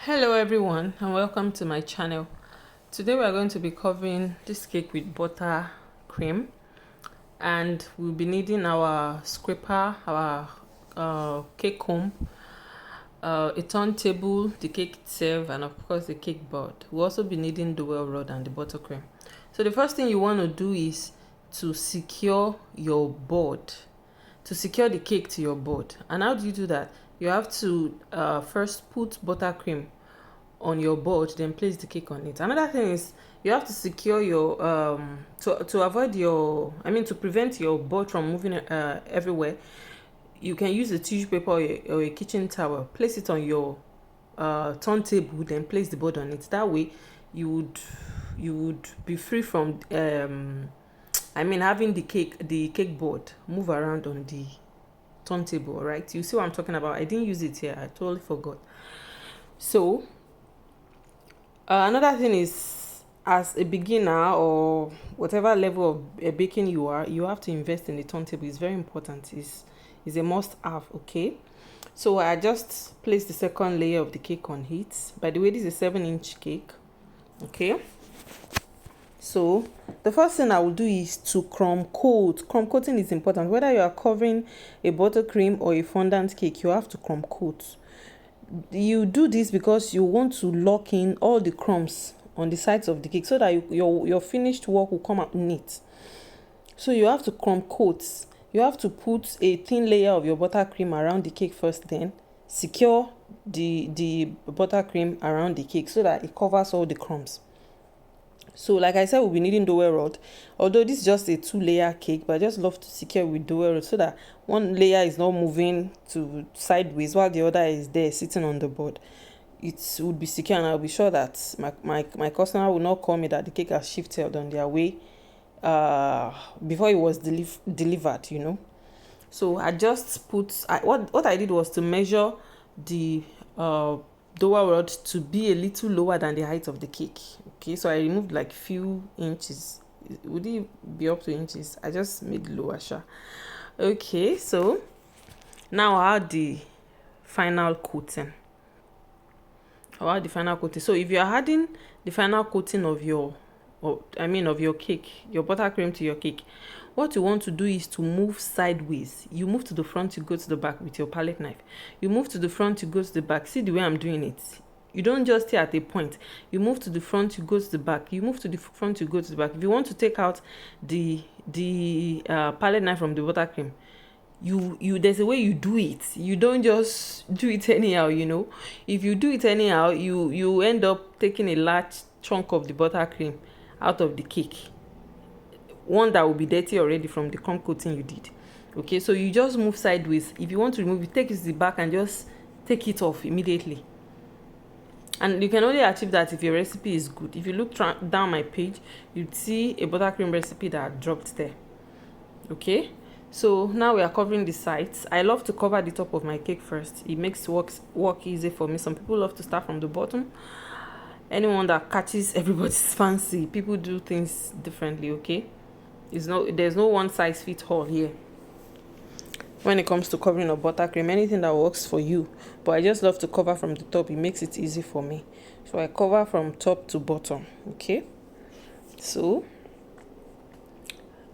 Hello everyone and welcome to my channel. Today we are going to be covering this cake with butter cream, and we'll be needing our scraper, our cake comb, a turntable, the cake itself, and of course the cake board. We'll also be needing the well rod and the buttercream. So the first thing you want to do is to secure your board, to secure the cake to your board. And how do you do that? You have to first put buttercream on your board, then place the cake on it. Another thing is you have to secure your to avoid your to prevent your board from moving everywhere. You can use a tissue paper or a kitchen towel, place it on your turntable, then place the board on it. That way you would be free from having the cake board move around on the turntable. Right, you see what I'm talking about? I didn't use it here, I totally forgot. So another thing is, as a beginner or whatever level of baking you are, you have to invest in the turntable. It's very important. It's a must have. Okay, so I just placed the second layer of the cake on it. By the way, this is a 7-inch cake. Okay, so the first thing I will do is to crumb coat. Crumb coating is important. Whether you are covering a buttercream or a fondant cake, you have to crumb coat. You do this because you want to lock in all the crumbs on the sides of the cake so that your finished work will come out neat. So you have to crumb coat. You have to put a thin layer of your buttercream around the cake first, then secure the buttercream around the cake so that it covers all the crumbs. So like I said, we'll be needing dowel rod. Although this is just a 2-layer cake, but I just love to secure with dowel rod so that one layer is not moving to sideways while the other is there sitting on the board. It would be secure, and I'll be sure that my customer will not call me that the cake has shifted on their way before it was delivered, you know. So I just put what I did was to measure the dowel rod to be a little lower than the height of the cake. Okay, so I removed like few inches. Would it be up to inches? I just made lower. Okay, so now I add the final coating. So if you are adding the final coating of your cake, your buttercream to your cake, what you want to do is to move sideways. You move to the front, you go to the back with your palette knife. You move to the front, you go to the back. See the way I'm doing it? You don't just stay at a point. You move to the front, you go to the back. You move to the front, you go to the back. If you want to take out the palette knife from the buttercream, you there's a way you do it. You don't just do it anyhow, you know. If you do it anyhow, you end up taking a large chunk of the buttercream out of the cake, one that will be dirty already from the crumb coating you did. Okay, so you just move sideways. If you want to remove it, take it to the back and just take it off immediately. And you can only achieve that if your recipe is good. If you look down my page, you'd see a buttercream recipe that I dropped there. Okay, so now we are covering the sides. I love to cover the top of my cake first. It makes work easy for me. Some people love to start from the bottom. Anyone that catches everybody's fancy. People do things differently. Okay, there's no one size fits all here when it comes to covering a buttercream. Anything that works for you, but I just love to cover from the top. It makes it easy for me, so I cover from top to bottom. Okay, so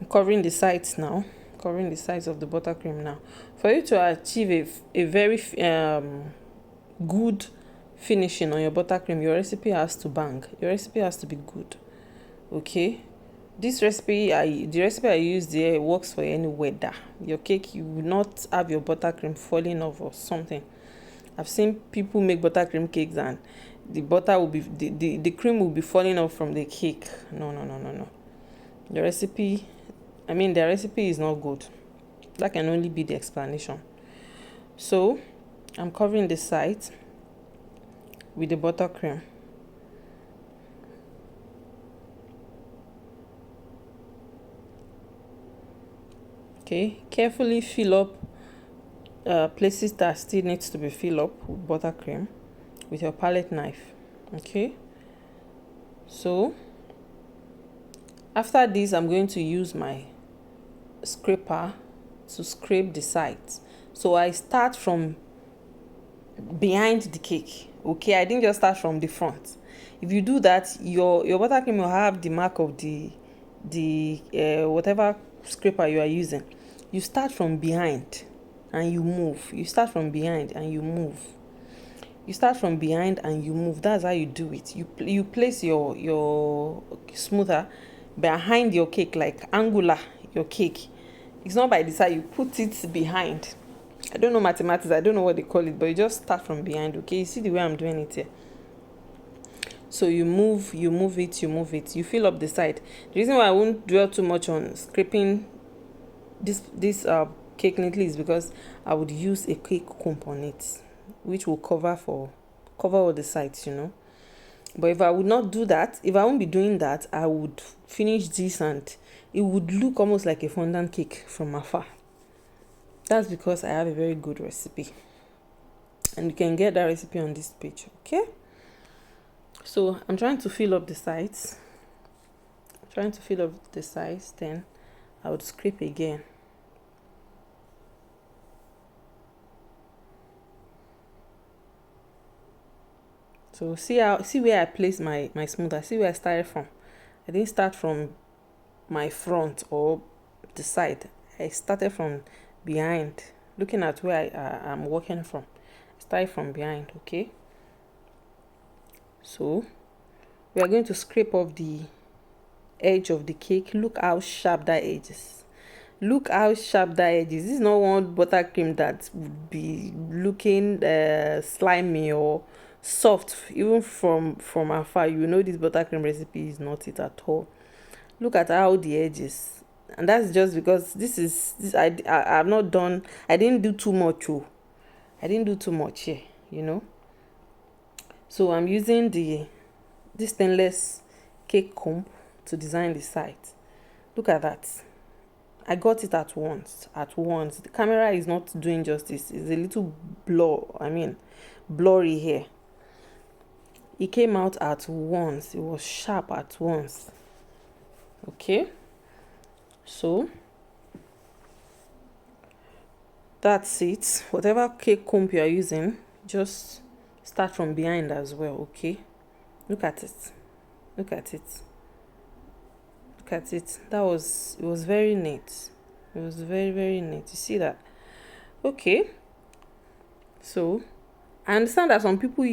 I'm covering the sides now, covering the sides of the buttercream now. For you to achieve a very good finishing on your buttercream, your recipe has to bang. Your recipe has to be good. Okay, this recipe, the recipe I used here works for any weather. Your cake, you will not have your buttercream falling off or something. I've seen people make buttercream cakes and the butter will be the cream will be falling off from the cake. No. The recipe is not good. That can only be the explanation. So I'm covering the sides with the buttercream. Okay, carefully fill up places that still needs to be filled up with buttercream with your palette knife. Okay, so after this, I'm going to use my scraper to scrape the sides. So I start from behind the cake. Okay, I didn't just start from the front. If you do that, your buttercream will have the mark of the whatever scraper you are using. You start from behind and you move. You start from behind and you move. You start from behind and you move. That's how you do it. You place your smoother behind your cake, like angular your cake. It's not by the side. You put it behind. I don't know mathematics. I don't know what they call it, but you just start from behind. Okay, you see the way I'm doing it here. So you move it, you fill up the side. The reason why I won't dwell too much on scraping this cake neatly is because I would use a cake comb on it, which will cover all the sides, But if I would not do that, if I won't be doing that, I would finish this and it would look almost like a fondant cake from afar. That's because I have a very good recipe, and you can get that recipe on this page. Okay, so I'm trying to fill up the sides. Then I would scrape again. So see where I place my smoother. See where I started from. I didn't start from my front or the side. I started from behind, looking at where I'm working from. I started from behind. Okay, so we are going to scrape off the edge of the cake. Look how sharp that edge is. This is not one buttercream that would be looking slimy or soft. Even from afar, this buttercream recipe is not it at all. Look at how the edges, and that's just because this I've not done. I didn't do too much. I didn't do too much here. So I'm using this stainless cake comb to design the sides. Look at that. I got it at once. The camera is not doing justice. It's a little blurry here. It came out at once. It was sharp at once. Okay, so that's it. Whatever cake comb you are using, just start from behind as well. Okay, look at it. It was very neat. It was very, very neat. You see that? Okay, so I understand that some people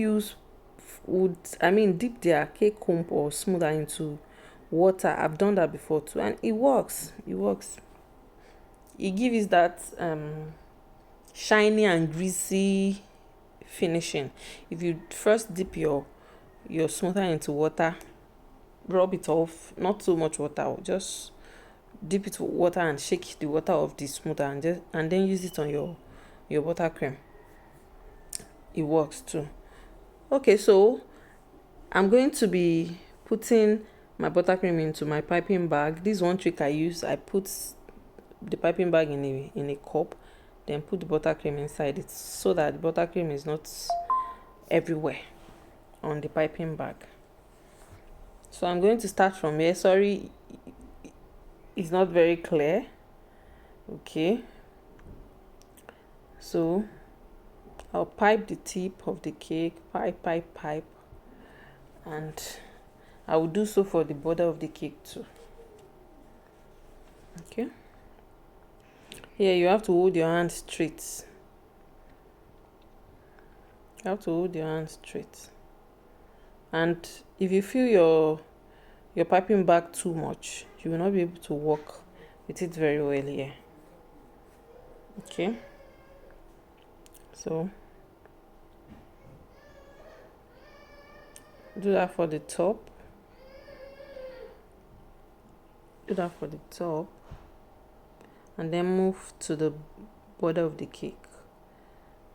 dip their cake comb or smoother into water. I've done that before too, and it works. It gives that shiny and greasy finishing. If you first dip your smoother into water, rub it off, not too much water, just dip it with water and shake the water off the smoother, and then use it on your buttercream. It works too. Okay, so I'm going to be putting my buttercream into my piping bag. This is one trick I use. I put the piping bag in a cup, then put the buttercream inside it so that the buttercream is not everywhere on the piping bag. So I'm going to start from here. Sorry, it's not very clear. Okay, so I'll pipe the tip of the cake, pipe, and I will do so for the border of the cake too. Okay, here you have to hold your hand straight. And if you feel your piping bag too much, you will not be able to work with it very well here. Okay, so do that for the top. And then move to the border of the cake.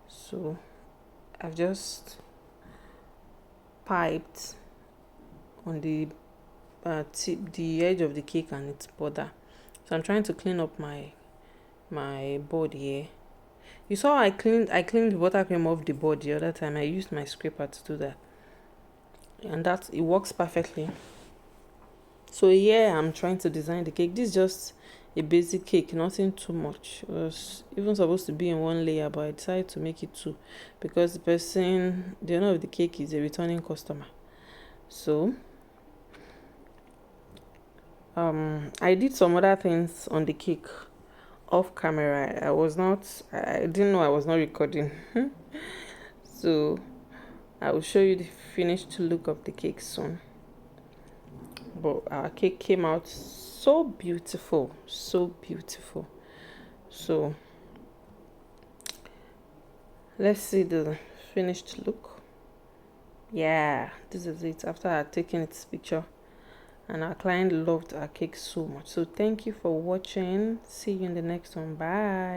So I've just piped on the edge of the cake and its border. So I'm trying to clean up my board here. You saw I cleaned the buttercream off the board the other time. I used my scraper to do that, and it works perfectly. So here I'm trying to design the cake. This is just a basic cake, nothing too much. It was even supposed to be in one layer, but I decided to make it two because the owner of the cake is a returning customer. So I did some other things on the cake off camera. I didn't know I was not recording. So I will show you the finished look of the cake soon. But our cake came out so beautiful, so beautiful. So let's see the finished look. Yeah, this is it after I had taken its picture, and our client loved our cake so much. So thank you for watching. See you in the next one. Bye.